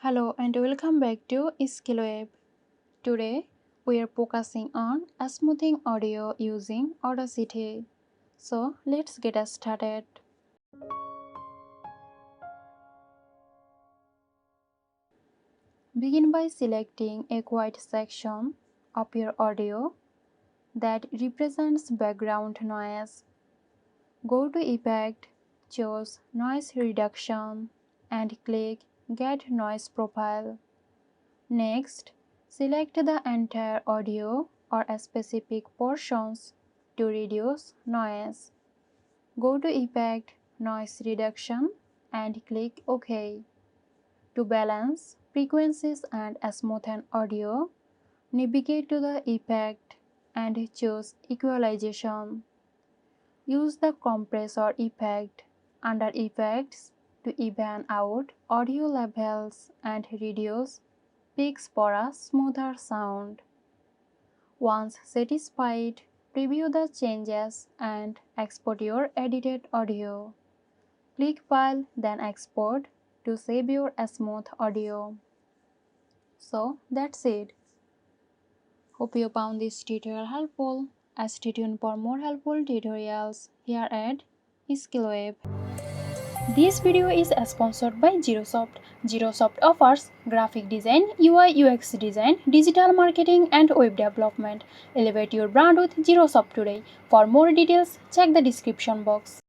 Hello and welcome back to Skillweb. Today we are focusing on smoothing audio using Audacity. So let's get us started. Begin by selecting a quiet section of your audio that represents background noise. Go to Effect, choose Noise Reduction and click Get Noise Profile. Next, select the entire audio or specific portions to reduce noise. Go to Effect, Noise Reduction and click OK. To balance frequencies and smoothen audio, navigate to the Effect and choose Equalization. Use the Compressor effect under Effects to even out audio levels and reduce peaks for a smoother sound. Once satisfied, preview the changes and export your edited audio. Click File, then Export to save your smooth audio. So that's it. Hope you found this tutorial helpful. Stay tuned for more helpful tutorials here at Skillweb. This video is sponsored by Zerosoft. Zerosoft offers graphic design, UI UX design, digital marketing and web development. Elevate your brand with Zerosoft today. For more details, check the description box.